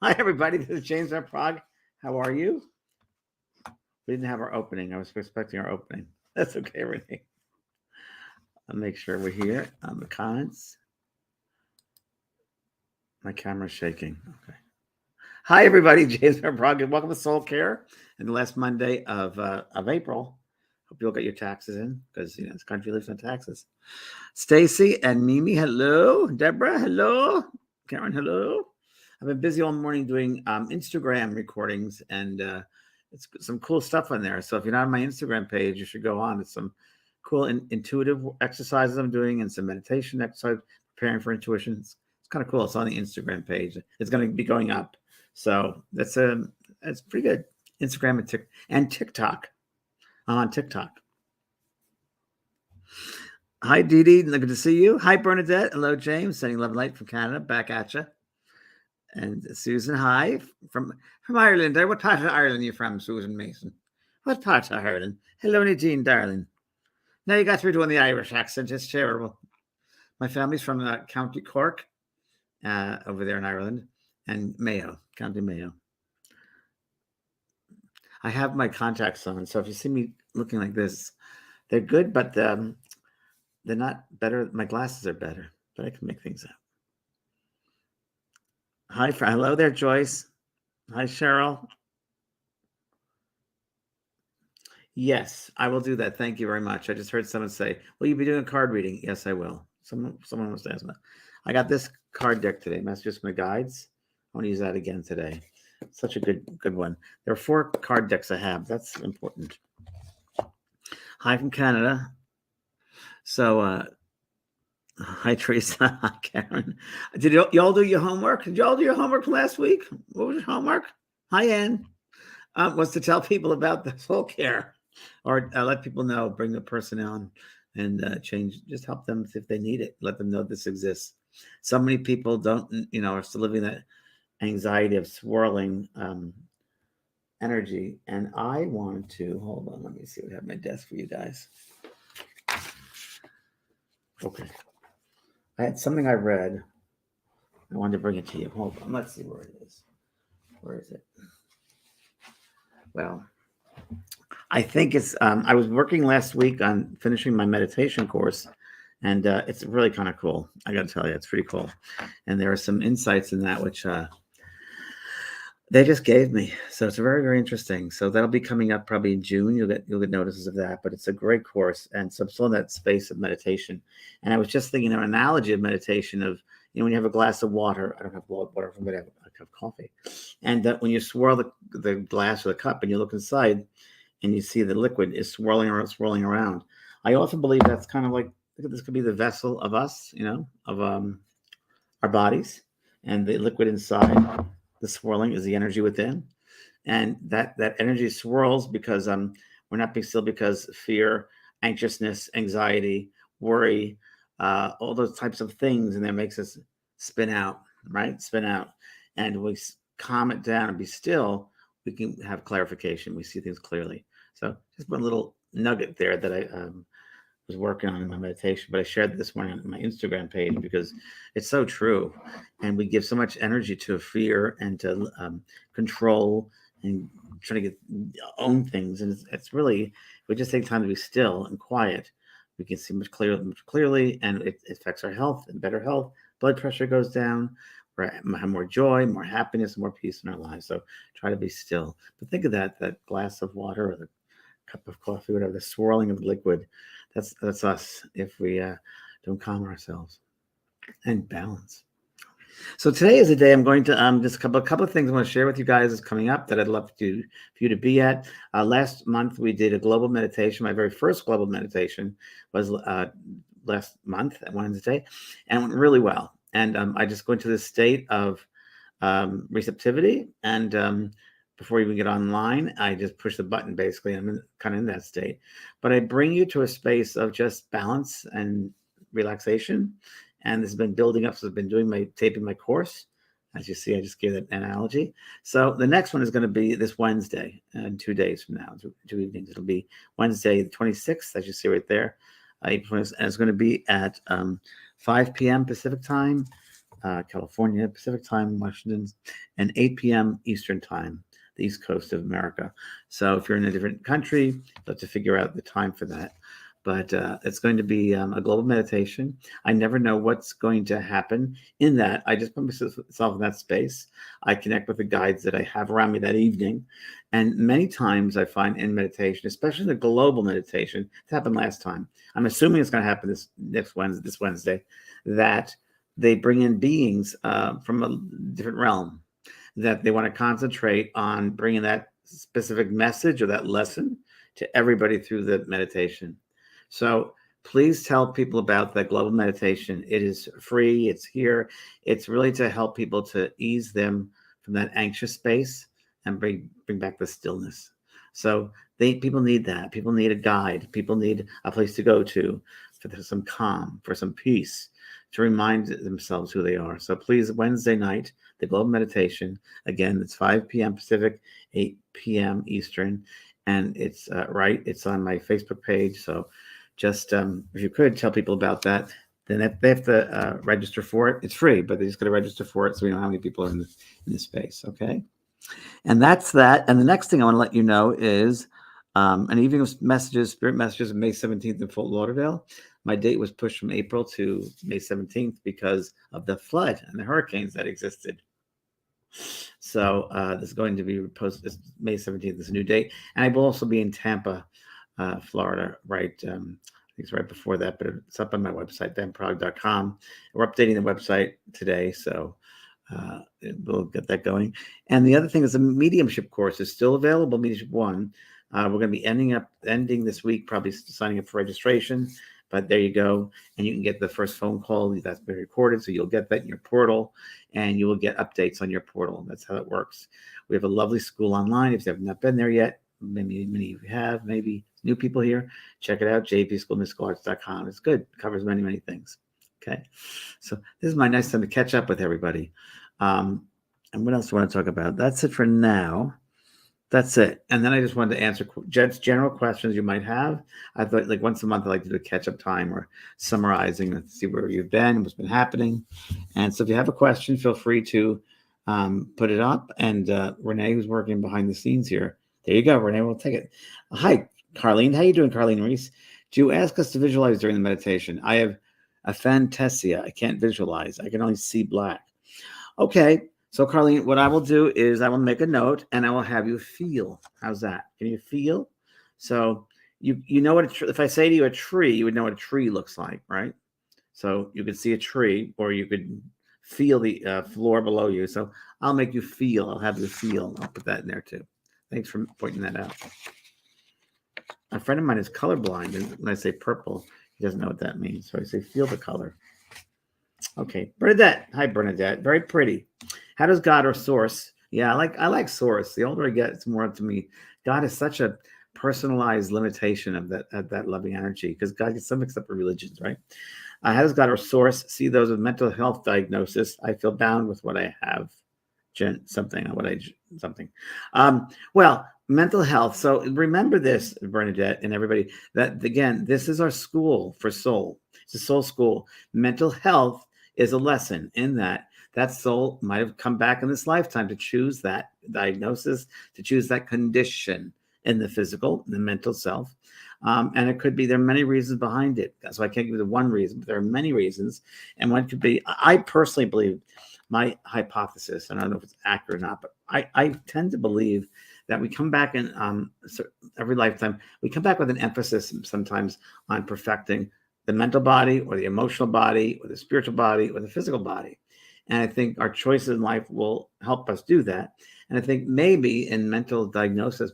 Hi, everybody. This is James at Prague. How are you? We didn't have our opening. I was expecting our opening. That's okay, everything. I'll make sure we're here on the comments. My camera's shaking. Okay. Hi, everybody. James at Prague. Welcome to SoulCARE and the last Monday of April. Hope you'll get your taxes in because this country lives on taxes. Stacy and Mimi, hello. Deborah, hello. Karen, hello. I've been busy all morning doing Instagram recordings, and it's some cool stuff on there. So if you're not on my Instagram page, you should go on. It's some cool intuitive exercises I'm doing and some meditation exercise, preparing for intuition. It's kind of cool. It's on the Instagram page. It's going to be going up. So that's pretty good. Instagram and TikTok. I'm on TikTok. Hi, Dee Dee. Good to see you. Hi, Bernadette. Hello, James. Sending love and light from Canada. Back at you. And Susan, hi. From Ireland. What part of Ireland are you from, Susan Mason? What part of Ireland? Hello, Nadine, darling. Now you got through doing the Irish accent. It's terrible. My family's from County Cork, over there in Ireland, and Mayo, County Mayo. I have my contacts on, so if you see me looking like this, they're good, but they're not better. My glasses are better, but I can make things out. Hi, hello there, Joyce. Hi, Cheryl. Yes, I will do that. Thank you very much. I just heard someone say, will you be doing a card reading? Yes, I will. Someone was asking that. I got this card deck today, Messages from the Guides. I want to use that again today. Such a good one. There are 4 card decks I have. That's important. Hi from Canada. So, hi, Teresa. Hi, Karen. Did y'all do your homework? Did y'all do your homework from last week? What was your homework? Hi, Ann. Was to tell people about the SoulCARE, or let people know, bring the person on and change, just help them if they need it. Let them know this exists. So many people don't, are still living that anxiety of swirling energy. And I want to, hold on, let me see what I have on my desk for you guys. Okay. I had something I read. I wanted to bring it to you. Hold on, let's see where it is. Where is it? Well, I think it's, I was working last week on finishing my meditation course, and it's really kind of cool. I got to tell you, it's pretty cool. And there are some insights in that, which they just gave me. So it's very, very interesting. So that'll be coming up probably in June. You'll get notices of that, but it's a great course. And so I'm still in that space of meditation. And I was just thinking of an analogy of meditation of, when you have a glass of water, I don't have water from whatever, I have coffee. And when you swirl the glass or the cup and you look inside and you see the liquid is swirling around. I also believe that's kind of like, this could be the vessel of us, of our bodies, and the liquid inside, the swirling is the energy within. And that energy swirls because we're not being still, because fear, anxiousness, anxiety, worry, all those types of things, and that makes us spin out, right? Spin out. And we calm it down and be still, we can have clarification. We see things clearly. So just one little nugget there that I was working on in my meditation, but I shared this morning on my Instagram page because it's so true. And we give so much energy to fear and to control and trying to own things. And it's really, if we just take time to be still and quiet, we can see much clearly, and it affects our health and better health. Blood pressure goes down. We have more joy, more happiness, more peace in our lives. So try to be still. But think of that glass of water or the cup of coffee, whatever, the swirling of the liquid. That's us if we don't calm ourselves and balance. So today is a day I'm going to just a couple of things I want to share with you guys is coming up that I'd love for you to be at. Last month we did a global meditation. My very first global meditation was last month at Wednesday, and it went really well. And I just go into this state of receptivity, and before you even get online, I just push the button, basically. I'm kind of in that state. But I bring you to a space of just balance and relaxation. And this has been building up. So I've been taping my course. As you see, I just gave that analogy. So the next one is going to be this Wednesday, 2 days from now, 2 evenings. It'll be Wednesday, the 26th, as you see right there. And it's going to be at 5 p.m. Pacific time, California, Pacific time, Washington, and 8 p.m. Eastern time, the East Coast of America. So if you're in a different country, you have to figure out the time for that. But it's going to be a global meditation. I never know what's going to happen in that. I just put myself in that space. I connect with the guides that I have around me that evening. And many times I find in meditation, especially the global meditation, it happened last time. I'm assuming it's going to happen this Wednesday, that they bring in beings from a different realm, that they want to concentrate on bringing that specific message or that lesson to everybody through the meditation. So please tell people about that global meditation. It is free. It's here. It's really to help people to ease them from that anxious space and bring back the stillness. So people need that. People need a guide. People need a place to go to for some calm, for some peace, to remind themselves who they are. So please, Wednesday night, the global meditation. Again, it's 5 p.m. Pacific, 8 p.m. Eastern. And it's it's on my Facebook page. So just if you could tell people about that, then they have to register for it. It's free, but they just got to register for it so we know how many people are in this space. Okay. And that's that. And the next thing I want to let you know is an evening of messages, spirit messages, May 17th in Fort Lauderdale. My date was pushed from April to May 17th because of the flood and the hurricanes that existed. So this is going to be posted May 17th. This is a new date. And I will also be in Tampa, Florida, right? I think it's right before that, but it's up on my website, benprog.com. We're updating the website today, so we'll get that going. And the other thing is the Mediumship Course is still available, Mediumship 1. We're going to be ending this week, probably signing up for registration. But there you go. And you can get the first phone call that's been recorded. So you'll get that in your portal and you will get updates on your portal. That's how it works. We have a lovely school online. If you have not been there yet, maybe many of you have, maybe new people here, check it out, jpschoolmysticalarts.com. It's good. It covers many, many things. Okay. So this is my nice time to catch up with everybody. And what else do I want to talk about? That's it for now. That's it. And then I just wanted to answer general questions you might have. I thought like once a month, I like to do a catch-up time or summarizing and see where you've been, what's been happening. And so if you have a question, feel free to put it up. And Renee, who's working behind the scenes here, there you go. Renee, we'll take it. Hi, Carlene. How you doing, Carlene Reese? Do you ask us to visualize during the meditation? I have aphantasia. I can't visualize. I can only see black. Okay. So, Carlene, what I will do is I will make a note and I will have you feel. How's that? Can you feel? So you know what, if I say to you a tree, you would know what a tree looks like, right? So you could see a tree or you could feel the floor below you. So I'll make you feel. I'll have you feel. I'll put that in there too. Thanks for pointing that out. A friend of mine is colorblind. And when I say purple, he doesn't know what that means. So I say feel the color. Okay, Bernadette. Hi, Bernadette. Very pretty. How does God or Source? Yeah, I like Source. The older I get, it's more to me. God is such a personalized limitation of that loving energy because God gets some mixed up with religions, right? How does God or Source see those with mental health diagnosis? I feel bound with what I have. Well, mental health. So remember this, Bernadette and everybody, that again, this is our school for soul. It's a soul school. Mental health is a lesson in that soul might have come back in this lifetime to choose that diagnosis, to choose that condition in the physical, the mental self. And it could be, there are many reasons behind it. So I can't give you the one reason, but there are many reasons. And one could be, I personally believe, my hypothesis, and I don't know if it's accurate or not, but I tend to believe that we come back in every lifetime, we come back with an emphasis sometimes on perfecting the mental body or the emotional body or the spiritual body or the physical body. And I think our choices in life will help us do that. And I think maybe in mental health diagnosis,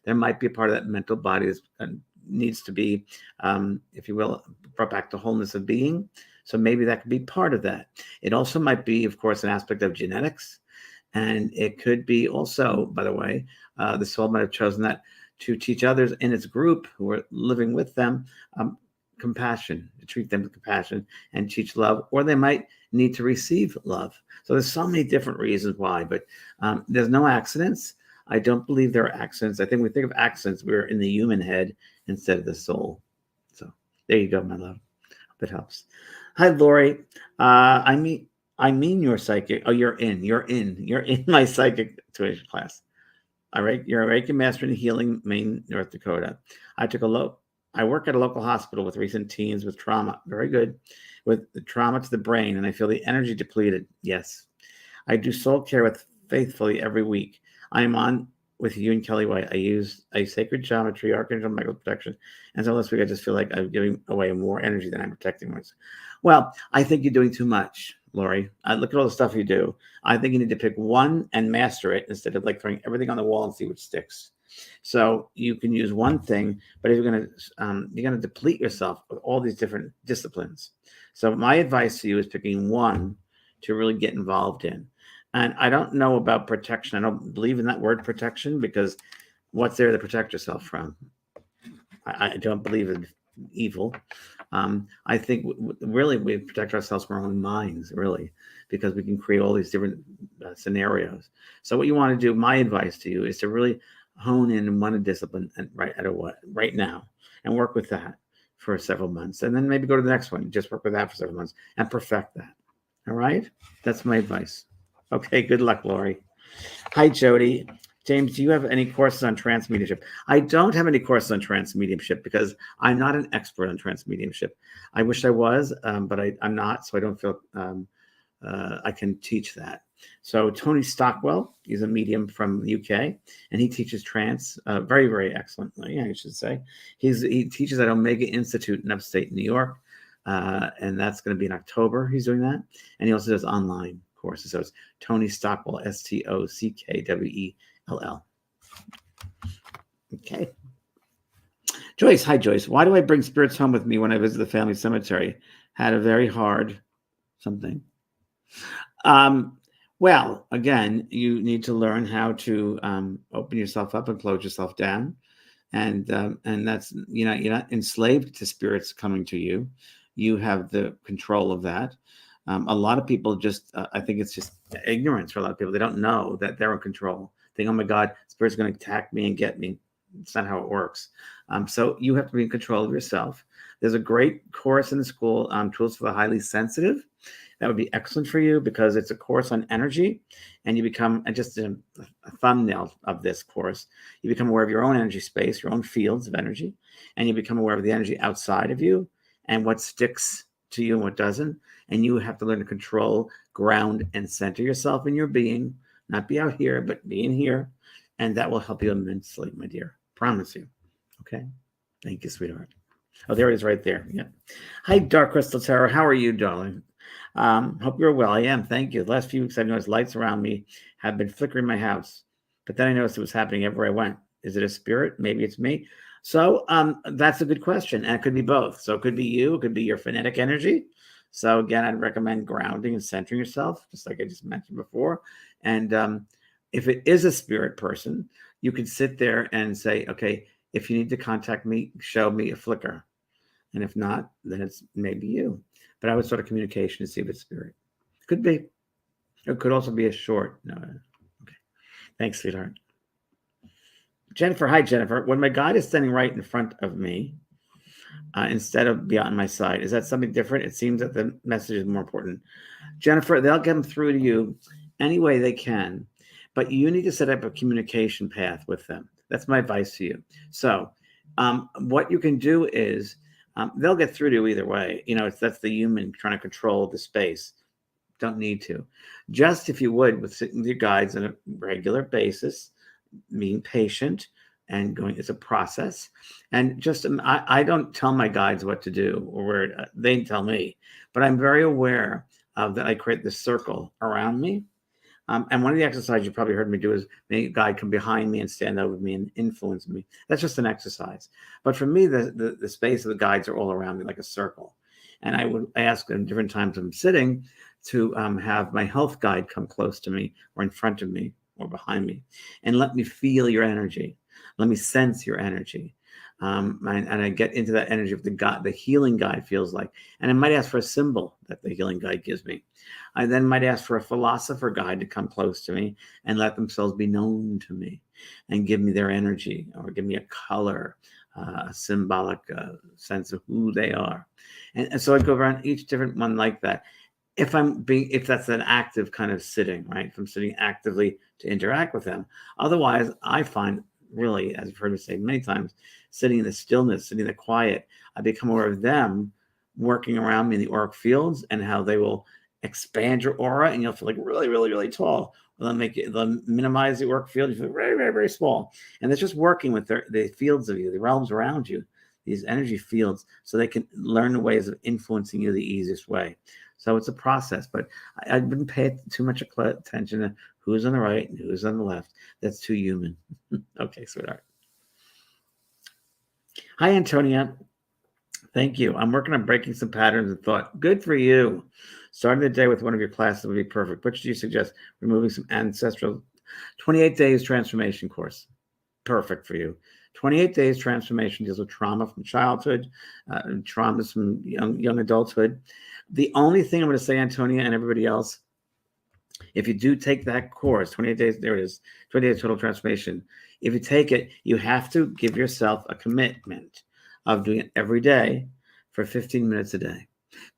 there might be a part of that mental body that needs to be, if you will, brought back to wholeness of being. So maybe that could be part of that. It also might be, of course, an aspect of genetics. And it could be also, by the way, the soul might have chosen that to teach others in its group who are living with them compassion, to treat them with compassion and teach love, or they might need to receive love. So there's so many different reasons why, but there's no accidents. I don't believe there are accidents. I think when we think of accidents, we're in the human head instead of the soul. So there you go, my love. Hope it helps. Hi, Lori. I meet I mean your psychic. Oh, you're in my psychic tuition class. All right. You're a Reiki master in healing, Maine, North Dakota. I work at a local hospital with recent teens with trauma. Very good. With the trauma to the brain, and I feel the energy depleted. Yes. I do soul care with faithfully every week. I am on with you and Kelly White. I use a sacred geometry, archangel Michael protection. And so this week I just feel like I'm giving away more energy than I'm protecting myself. Well, I think you're doing too much, Lori. Look at all the stuff you do. I think you need to pick one and master it instead of like throwing everything on the wall and see what sticks. So you can use one thing, but if you're gonna deplete yourself with all these different disciplines. So my advice to you is picking one to really get involved in. And I don't know about protection. I don't believe in that word protection because what's there to protect yourself from? I don't believe in evil. I think really we protect ourselves from our own minds, really, because we can create all these different scenarios. So what you want to do, my advice to you, is to really hone in on one discipline and right now and work with that for several months. And then maybe go to the next one. Just work with that for several months and perfect that. All right? That's my advice. Okay, good luck, Lori. Hi, Jody. James, do you have any courses on trance mediumship? I don't have any courses on trance mediumship because I'm not an expert on trance mediumship. I wish I was, but I'm not, so I don't feel I can teach that. So Tony Stockwell, he's a medium from the UK, and he teaches trance very, very excellently, I should say. He teaches at Omega Institute in upstate New York, and that's going to be in October. He's doing that, and he also does online courses. So it's Tony Stockwell, STOCKWELL. Okay. Joyce, hi Joyce. Why do I bring spirits home with me when I visit the family cemetery? Had a very hard something. Well, again, you need to learn how to open yourself up and close yourself down, and that's you're not enslaved to spirits coming to you. You have the control of that. A lot of people just, I think it's just ignorance for a lot of people. They don't know that they're in control. Think, oh my God, spirit's going to attack me and get me. It's not how it works. So you have to be in control of yourself. There's a great course in the school, Tools for the Highly Sensitive. That would be excellent for you because it's a course on energy, and you become, just a thumbnail of this course, you become aware of your own energy space, your own fields of energy, and you become aware of the energy outside of you and what sticks to you and what doesn't. And you have to learn to control, ground, and center yourself in your being, not be out here, but be in here. And that will help you immensely, my dear. Promise you. Okay. Thank you, sweetheart. Oh, there it is right there. Yeah. Hi, Dark Crystal Tarot. How are you, darling? Hope you're well. I am. Thank you. The last few weeks, I've noticed lights around me have been flickering my house. But then I noticed it was happening everywhere I went. Is it a spirit? Maybe it's me. So that's a good question. And it could be both. So it could be you. It could be your phonetic energy. So again, I'd recommend grounding and centering yourself, just like I just mentioned before. And if it is a spirit person, you can sit there and say, okay, if you need to contact me, show me a flicker. And if not, then it's maybe you. But I would start a communication to see if it's spirit. Could be. It could also be a short. No. Okay. Thanks, sweetheart. Jennifer. Hi, Jennifer. When my guide is standing right in front of me, instead of beyond my side, is that something different? It seems that the message is more important. Jennifer, they'll get them through to you any way they can, but you need to set up a communication path with them. That's my advice to you. So what you can do is they'll get through to you either way. That's the human trying to control the space. Don't need to. Just if you would, with sitting with your guides on a regular basis, being patient and going, it's a process. And just, I don't tell my guides what to do or where they tell me, but I'm very aware of that. I create this circle around me. And one of the exercises you probably heard me do is make a guide come behind me and stand over me and influence me. That's just an exercise. But for me, the space of the guides are all around me like a circle. And I would ask in different times I'm sitting to have my health guide come close to me or in front of me or behind me and let me feel your energy. Let me sense your energy. And I get into that energy of the healing guide feels like. And I might ask for a symbol that the healing guide gives me. I then might ask for a philosopher guide to come close to me and let themselves be known to me and give me their energy or give me a color, a symbolic sense of who they are. And so I go around each different one like that. if that's an active kind of sitting, right? If I'm sitting actively to interact with them. Otherwise, I find really, as you've heard me say many times, sitting in the stillness, sitting in the quiet, I become aware of them working around me in the auric fields and how they will expand your aura and you'll feel like really, really, really tall. They'll minimize the auric field. You feel very, very, very small. And it's just working with the fields of you, the realms around you, these energy fields, so they can learn the ways of influencing you the easiest way. So it's a process, but I wouldn't pay too much attention to who's on the right and who's on the left. That's too human. Okay, sweetheart. Hi, Antonia. Thank you. I'm working on breaking some patterns of thought. Good for you. Starting the day with one of your classes would be perfect. What should you suggest? Removing some ancestral 28 days transformation course. Perfect for you. 28 days transformation deals with trauma from childhood, traumas from young adulthood. The only thing I'm going to say, Antonia, and everybody else, if you do take that course, 28 days, there it is, 28 days total transformation. If you take it, you have to give yourself a commitment of doing it every day for 15 minutes a day,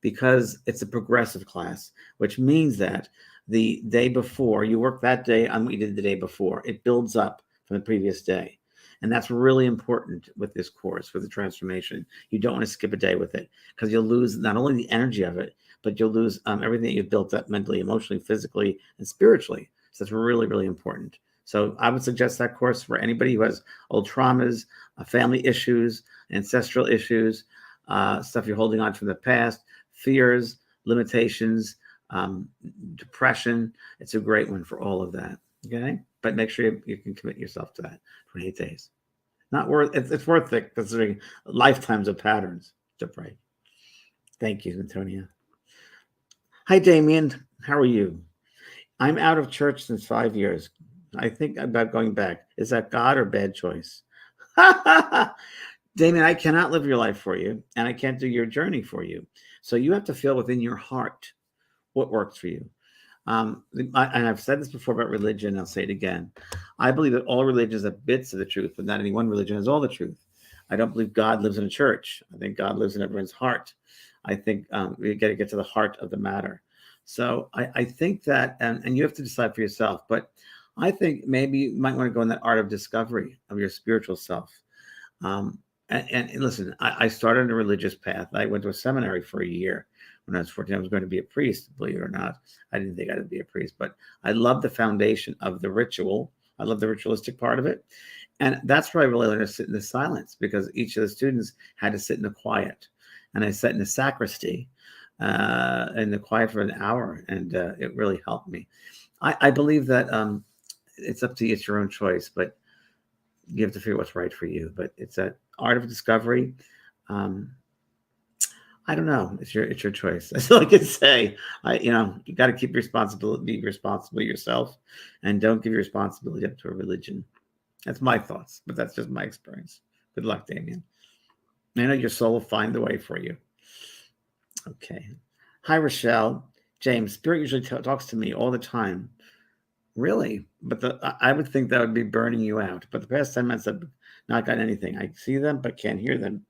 because it's a progressive class, which means that the day before, you work that day on what you did the day before. It builds up from the previous day. And that's really important with this course, with the transformation. You don't want to skip a day with it, because you'll lose not only the energy of it, but you'll lose everything that you've built up mentally, emotionally, physically, and spiritually. So it's really, really important. So I would suggest that course for anybody who has old traumas, family issues, ancestral issues, stuff you're holding on from the past, fears, limitations, depression. It's a great one for all of that. Okay, but make sure you can commit yourself to that 28 days. Not worth it's worth it, considering lifetimes of patterns to break. Thank you, Antonia. Hi, Damien. How are you? I'm out of church since 5 years. I think about going back. Is that God or bad choice? Damien, I cannot live your life for you, and I can't do your journey for you. So you have to feel within your heart what works for you. And I've said this before about religion. I'll say it again. I believe that all religions have bits of the truth, but not any one religion has all the truth. I don't believe God lives in a church. I think God lives in everyone's heart. I think we got to get to the heart of the matter. So I think that, and you have to decide for yourself, but I think maybe you might want to go in that art of discovery of your spiritual self. And listen, I started a religious path. I went to a seminary for a year. When I was 14, I was going to be a priest, believe it or not. I didn't think I'd be a priest, but I love the foundation of the ritual. I love the ritualistic part of it. And that's where I really learned to sit in the silence, because each of the students had to sit in the quiet. And I sat in the sacristy in the quiet for an hour, and it really helped me. I believe that it's up to you. It's your own choice, but you have to figure what's right for you. But it's that art of discovery. I don't know. It's your choice. That's all I can say. You got to keep responsibility, be responsible yourself, and don't give your responsibility up to a religion. That's my thoughts, but that's just my experience. Good luck, Damien. I know your soul will find the way for you. Okay. Hi, Rochelle. James, Spirit usually talks to me all the time. Really? But I would think that would be burning you out. But the past 10 minutes, I've not gotten anything. I see them, but can't hear them.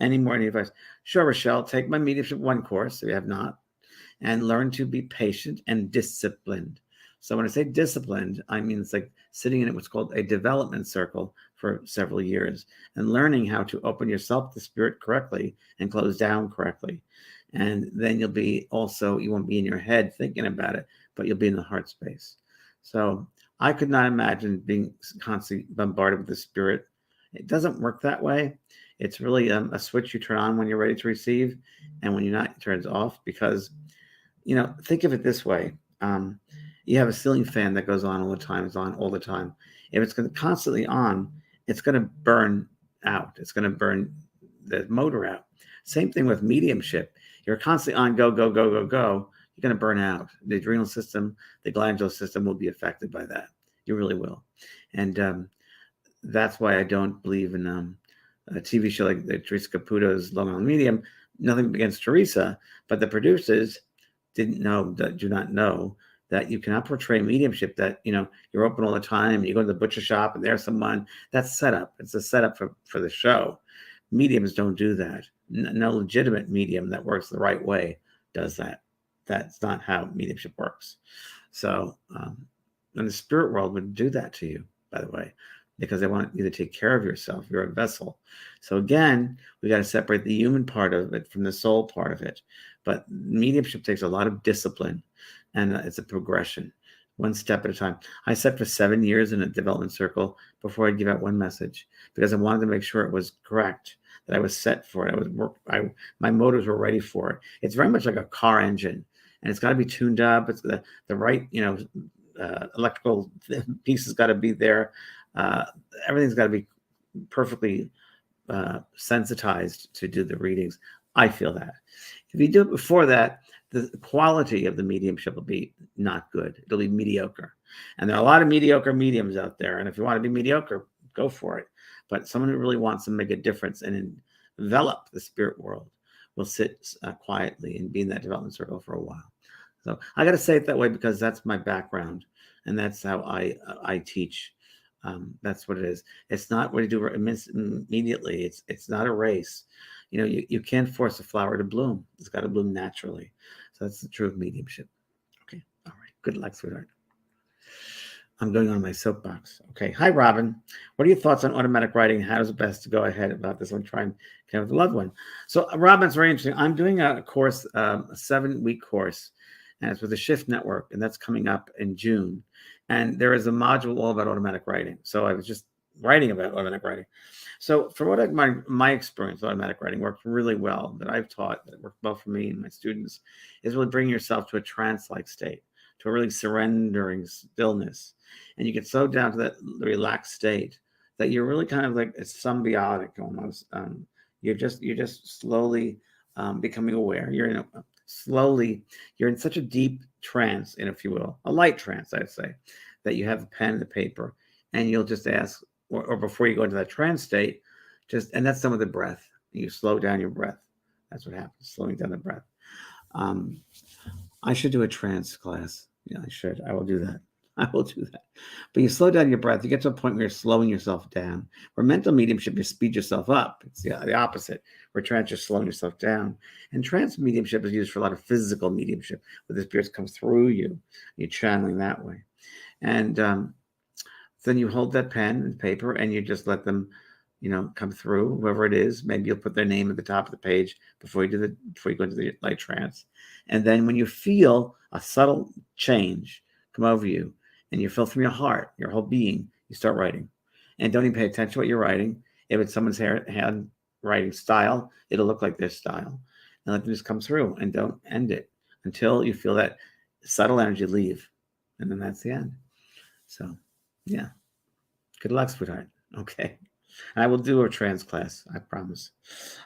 Any more any advice? Sure, Rochelle. Take my Mediumship 1 course if you have not, and learn to be patient and disciplined. So when I say disciplined, I mean it's like sitting in what's called a development circle for several years and learning how to open yourself to spirit correctly and close down correctly. And then you won't be in your head thinking about it, but you'll be in the heart space. So I could not imagine being constantly bombarded with the spirit. It doesn't work that way. It's really a switch you turn on when you're ready to receive, and when you're not, it turns off. Because, think of it this way. You have a ceiling fan that goes on all the time. It's on all the time. If it's constantly on, it's going to burn out. It's going to burn the motor out. Same thing with mediumship. You're constantly on, go, go, go, go, go. You're going to burn out. The adrenal system, the glandular system will be affected by that. You really will. And that's why I don't believe in a TV show like the Teresa Caputo's Long Island Medium. Nothing against Teresa, but the producers do not know that you cannot portray mediumship, that you're open all the time, you go to the butcher shop and there's someone. That's setup. It's a setup for the show. Mediums don't do that. No legitimate medium that works the right way does that. that's not how mediumship works. So, and the spirit world would do that to you, by the way, because they want you to take care of yourself. You're a vessel. So again, we got to separate the human part of it from the soul part of it. But mediumship takes a lot of discipline, and it's a progression, one step at a time. I sat for 7 years in a development circle before I'd give out one message, because I wanted to make sure it was correct, that I was set for it. My motors were ready for it. It's very much like a car engine, and it's got to be tuned up. It's the right, electrical piece has got to be there. Everything's got to be perfectly sensitized to do the readings. I feel that. If you do it before that, the quality of the mediumship will be not good. It'll be mediocre. And there are a lot of mediocre mediums out there. And if you want to be mediocre, go for it. But someone who really wants to make a difference and envelop the spirit world will sit quietly and be in that development circle for a while. So I got to say it that way because that's my background, and that's how I teach. That's what it is. It's not what you do immediately. It's not a race. You can't force a flower to bloom. It's got to bloom naturally. So that's the truth of mediumship. Okay. All right. Good luck, sweetheart. I'm going on my soapbox. Okay. Hi, Robin. What are your thoughts on automatic writing? How is it best to go ahead about this one? Try and connect with a loved one. So, Robin, it's very interesting. I'm doing a course, a 7-week course, and it's with the Shift Network, and that's coming up in June. And there is a module all about automatic writing. So I was just writing about automatic writing. So for what my experience, automatic writing worked really well, that I've taught, that worked well for me and my students, is really bringing yourself to a trance-like state, to a really surrendering stillness. And you get so down to that relaxed state that you're really kind of like, it's symbiotic almost. You're just slowly becoming aware. You're in such a deep trance, if you will, a light trance, I'd say, that you have a pen and a paper, and you'll just ask, or before you go into that trance state, and that's done with the breath. You slow down your breath. That's what happens, slowing down the breath. I should do a trance class. Yeah, I should. I will do that. But you slow down your breath. You get to a point where you're slowing yourself down. Where mental mediumship, you speed yourself up. It's the opposite. Where trance, you're slowing yourself down. And trance mediumship is used for a lot of physical mediumship, where the spirits come through you. You're channeling that way. And then you hold that pen and paper, and you just let them, come through, whoever it is. Maybe you'll put their name at the top of the page before you go into the light trance. And then when you feel a subtle change come over you, and you feel from your heart, your whole being, you start writing. And don't even pay attention to what you're writing. If it's someone's handwriting style, it'll look like their style. And let them just come through, and don't end it until you feel that subtle energy leave. And then that's the end. So, yeah. Good luck, sweetheart. Okay. I will do a trance class, I promise.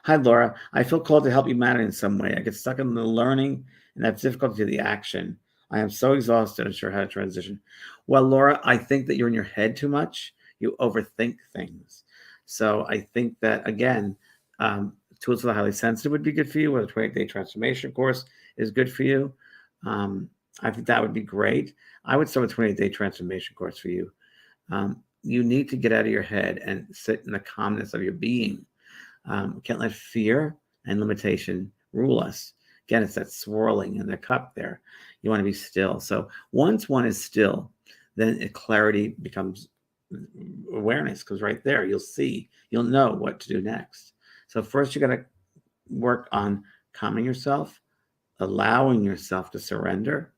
Hi, Laura. I feel called to help humanity in some way. I get stuck in the learning and have difficulty with the action. I am so exhausted, unsure how to transition. Well, Laura, I think that you're in your head too much. You overthink things. So I think that, again, Tools for the Highly Sensitive would be good for you, or the 28-day transformation course is good for you. I think that would be great. I would start with 28-day transformation course for you. You need to get out of your head and sit in the calmness of your being. Can't let fear and limitation rule us. Again, it's that swirling in the cup there. You want to be still. So once one is still, then clarity becomes awareness, because right there you'll know what to do next. So first you got to work on calming yourself, allowing yourself to surrender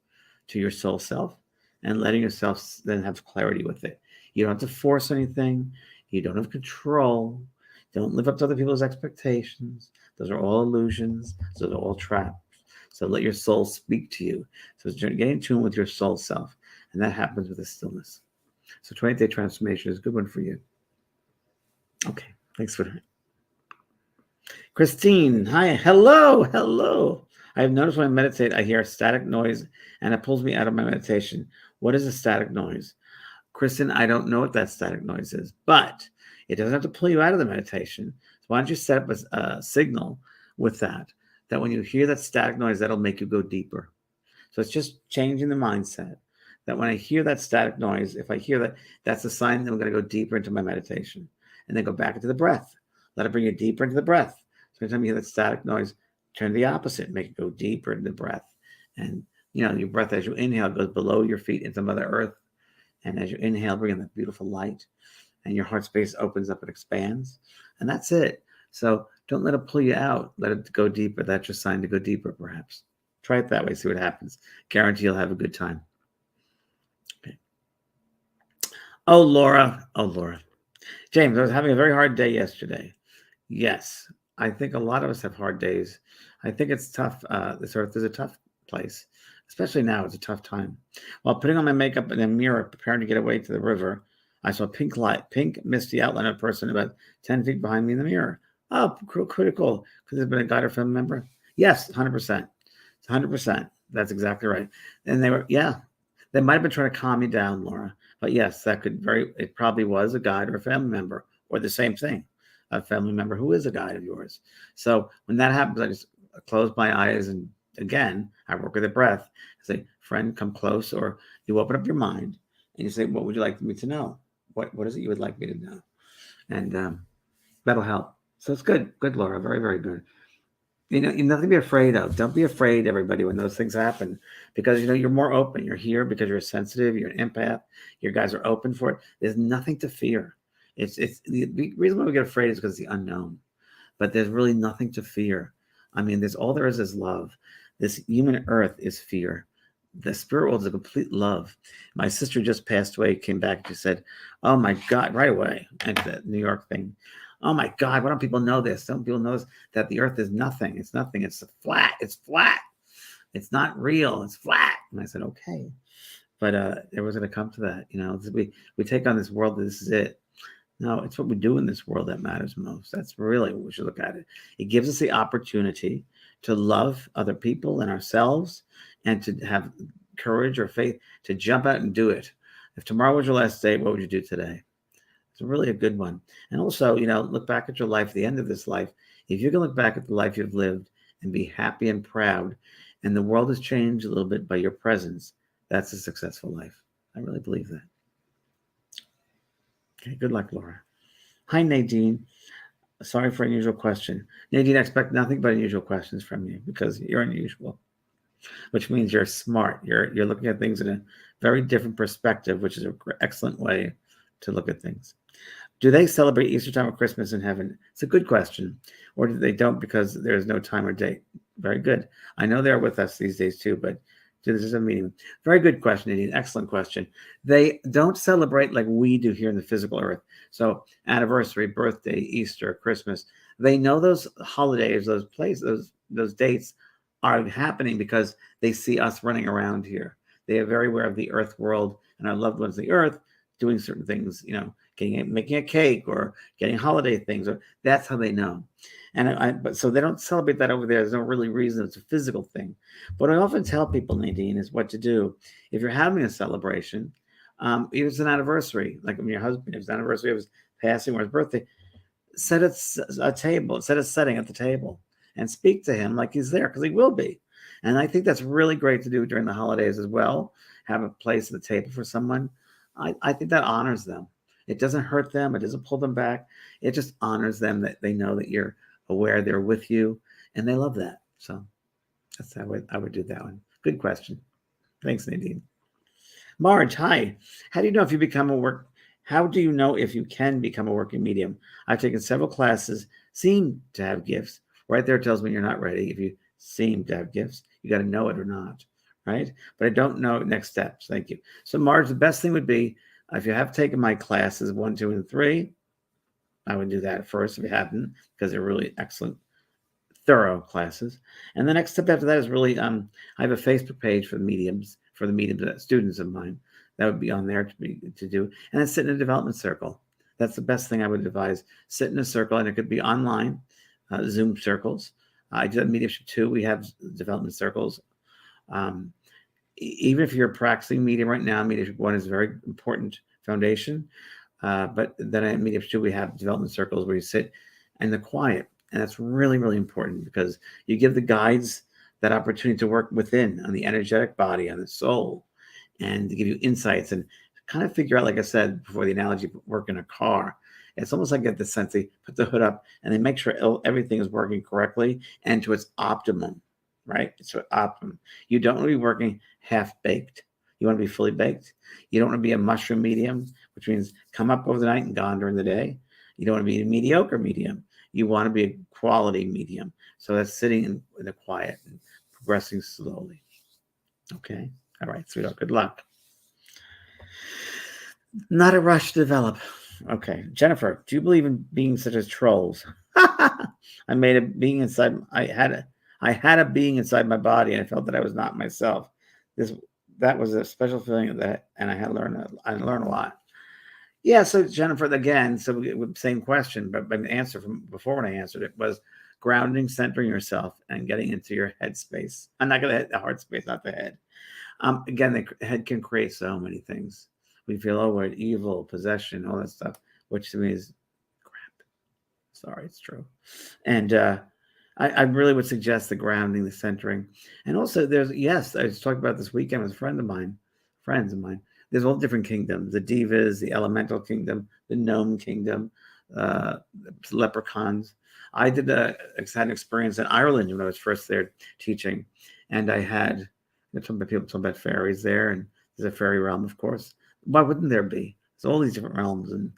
to your soul self, and letting yourself then have clarity with it. You don't have to force anything. You don't have control. Don't live up to other people's expectations. Those are all illusions. Those are all traps. So let your soul speak to you. So get in tune with your soul self. And that happens with the stillness. So 28-day transformation is a good one for you. Okay. Thanks for that. Christine, hi. Hello. I have noticed when I meditate, I hear a static noise and it pulls me out of my meditation. What is a static noise? Kristen, I don't know what that static noise is, but it doesn't have to pull you out of the meditation. So why don't you set up a signal with that when you hear that static noise, that'll make you go deeper. So it's just changing the mindset that when I hear that static noise, if I hear that, that's a sign that I'm going to go deeper into my meditation, and then go back into the breath. Let it bring you deeper into the breath. So anytime you hear that static noise, turn the opposite, make it go deeper into the breath, And, your breath as you inhale goes below your feet into Mother Earth. And as you inhale, bring in that beautiful light. And your heart space opens up and expands. And that's it. So don't let it pull you out. Let it go deeper. That's your sign to go deeper, perhaps. Try it that way. See what happens. Guarantee you'll have a good time. Okay. Oh, Laura. James, I was having a very hard day yesterday. Yes, I think a lot of us have hard days. I think it's tough. This earth is a tough place, especially now. It's a tough time. While putting on my makeup in a mirror, preparing to get away to the river, I saw pink misty outline of a person about 10 feet behind me in the mirror. Oh, critical. Could there have been a guide or family member? Yes, 100%. 100%. That's exactly right. And they might have been trying to calm you down, Laura. But yes, it probably was a guide or a family member, or the same thing, a family member who is a guide of yours. So when that happens, I just close my eyes, and again, I work with the breath. I say, friend, come close, or you open up your mind and you say, what would you like me to know? What is it you would like me to know? And that'll help. So it's good, Laura, very, very good. You're nothing to be afraid of. Don't be afraid, everybody, when those things happen, because you're more open. You're here because you're sensitive. You're an empath. Your guys are open for it. There's nothing to fear. It's the reason why we get afraid is because of the unknown, but there's really nothing to fear. I mean, all there is love. This human earth is fear. The spirit world is a complete love. My sister just passed away, came back, and she said, "Oh my God," right away at the New York thing. "Oh my God, why don't people know this? Don't people know that the earth is nothing? It's nothing. It's flat. It's flat. It's not real. It's flat." And I said, okay. But it was going to come to that. We take on this world. This is it. No, it's what we do in this world that matters most. That's really what we should look at it. It gives us the opportunity to love other people and ourselves, and to have courage or faith to jump out and do it. If tomorrow was your last day, what would you do today? It's really a good one. And also, look back at your life, the end of this life. If you can look back at the life you've lived and be happy and proud, and the world has changed a little bit by your presence, that's a successful life. I really believe that. Okay, good luck, Laura. Hi, Nadine. Sorry for unusual question. Nadine, I expect nothing but unusual questions from you because you're unusual, which means you're smart. You're looking at things in a very different perspective, which is an excellent way to look at things. Do they celebrate Easter time or Christmas in heaven? It's a good question. Or do they don't because there's no time or date? Very good. I know they're with us these days too, but this is a meeting. Very good question, Nadine. Excellent question. They don't celebrate like we do here in the physical earth. So anniversary, birthday, Easter, Christmas. They know those holidays, those places, those dates are happening because they see us running around here. They are very aware of the earth world and our loved ones on the earth doing certain things, making a cake or getting holiday things, or that's how they know. But so they don't celebrate that over there. There's no really reason. It's a physical thing. What I often tell people, Nadine, is what to do if you're having a celebration. If it's an anniversary, like when your husband, if it's an anniversary of his passing or his birthday, set a setting at the table and speak to him like he's there, because he will be. And I think that's really great to do during the holidays as well. Have a place at the table for someone. I think that honors them. It doesn't hurt them. It doesn't pull them back. It just honors them that they know that you're aware they're with you, and they love that. So that's how I would do that one. Good question. Thanks, Nadine. Marge, hi. How do you know if you How do you know if you can become a working medium? I've taken several classes, seem to have gifts. Right there tells me you're not ready. If you seem to have gifts, you got to know it or not. Right? But I don't know next steps. Thank you. So, Marge, the best thing would be if you have taken my classes 1, 2, and 3, I would do that first if you haven't, because they're really excellent, thorough classes. And the next step after that is really, I have a Facebook page for the mediums, students of mine. That would be on there to do. And then sit in a development circle. That's the best thing I would advise. Sit in a circle, and it could be online, Zoom circles. I do have Mediumship 2. We have development circles. Even if you're practicing medium right now, Mediumship 1 is a very important foundation. But then at Mediumship 2, we have development circles where you sit in the quiet. And that's really, really important because you give the guides that opportunity to work within on the energetic body, on the soul, and to give you insights and kind of figure out, like I said before, the analogy of work in a car. It's almost like get the sense they put the hood up and they make sure everything is working correctly and to its optimum. right? It's optimum. You don't want to be working half-baked. You want to be fully baked. You don't want to be a mushroom medium, which means come up over the night and gone during the day. You don't want to be a mediocre medium. You want to be a quality medium. So that's sitting in the quiet and progressing slowly. Okay. All right, sweetheart. Good luck. Not a rush to develop. Okay. Jennifer, do you believe in beings such as trolls? I made a being inside. I had a being inside my body, and I felt that I was not myself. That was a special feeling of that, and I learned a lot. Yeah. So Jennifer, again, same question, but the answer from before when I answered it was grounding, centering yourself, and getting into your head space. I'm not going to hit the heart space, not the head. Again, the head can create so many things. We feel, oh, we're evil, possession, all that stuff, which to me is crap. Sorry, it's true. And I really would suggest the grounding, the centering. And also I was talking about this weekend with friends of mine. There's all different kingdoms, the divas, the elemental kingdom, the gnome kingdom, leprechauns. I had an experience in Ireland when I was first there teaching. And I had people talking about fairies there, and there's a fairy realm, of course. Why wouldn't there be? There's all these different realms and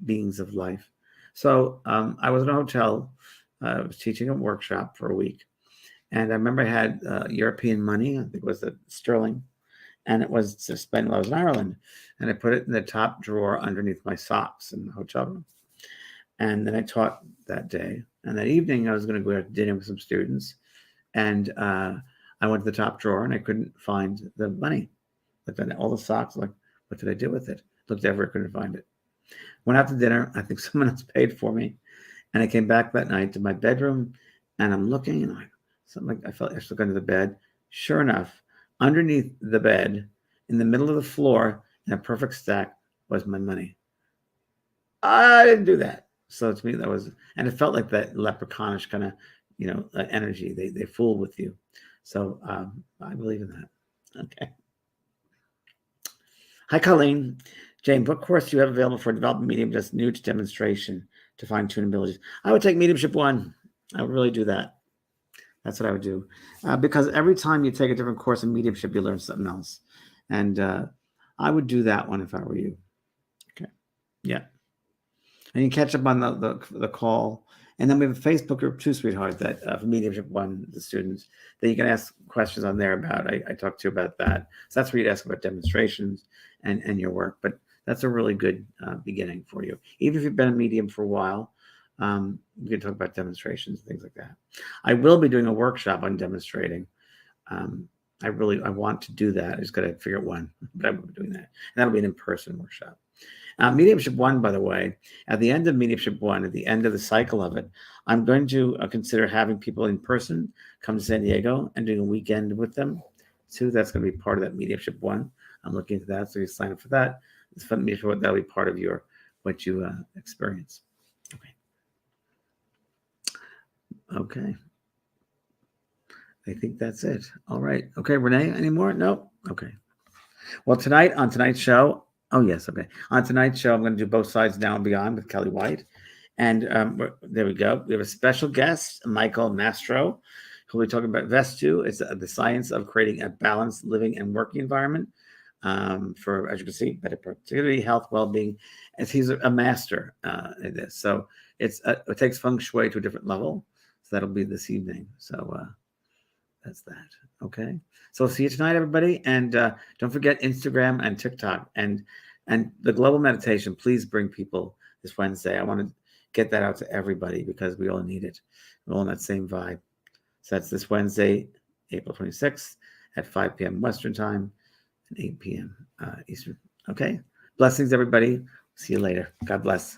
beings of life. So I was in a hotel. I was teaching a workshop for a week. And I remember I had European money. I think it was the sterling. And it was to spend while I was in Ireland. And I put it in the top drawer underneath my socks in the hotel room. And then I taught that day. And that evening, I was going to go out to dinner with some students. And I went to the top drawer, and I couldn't find the money. Looked at all the socks, like, what did I do with it? Looked everywhere, couldn't find it. Went out to dinner. I think someone else paid for me. And I came back that night to my bedroom, and I'm looking, and I felt I should look under the bed. Sure enough, underneath the bed, in the middle of the floor, in a perfect stack, was my money. I didn't do that. So to me, that was, and it felt like that leprechaunish kind of, energy. They fool with you. So I believe in that. Okay. Hi, Colleen. James, what course do you have available for a developing medium just new to demonstration to fine-tune abilities? I would take Mediumship 1. I would really do that. That's what I would do. Because every time you take a different course in mediumship, you learn something else. And I would do that one if I were you. Okay. Yeah. And you catch up on the call. And then we have a Facebook group too, sweetheart, that for Mediumship 1, the students, that you can ask questions on there about. I talked to you about that. So that's where you'd ask about demonstrations and your work. But that's a really good beginning for you. Even if you've been a medium for a while, we can talk about demonstrations and things like that. I will be doing a workshop on demonstrating. I want to do that. I just got to figure out when, but I will be doing that. And that'll be an in-person workshop. Mediumship 1, by the way, at the end of Mediumship 1, at the end of the cycle of it, I'm going to consider having people in person come to San Diego and doing a weekend with them too. That's going to be part of that Mediumship 1. I'm looking into that, so you sign up for that. It's fun. That'll be part of what you experience. Okay. I think that's it. All right. Okay, Renee, any more? No? Okay. Well, on tonight's show, oh, yes, okay. On tonight's show, I'm going to do Both Sides Now and Beyond with Kelly White. And there we go. We have a special guest, Michael Mastro, who will be talking about Vestu. It's the science of creating a balanced living and working environment for, as you can see, better productivity, health, well-being. As he's a master in this. So it takes feng shui to a different level. So that'll be this evening. So that's that. Okay. So see you tonight, everybody. And don't forget Instagram and TikTok and the global meditation. Please bring people this Wednesday. I want to get that out to everybody because we all need it. We're all in that same vibe. So that's this Wednesday, April 26th at 5 p.m. Western time and 8 p.m. Eastern. Okay. Blessings, everybody. See you later. God bless.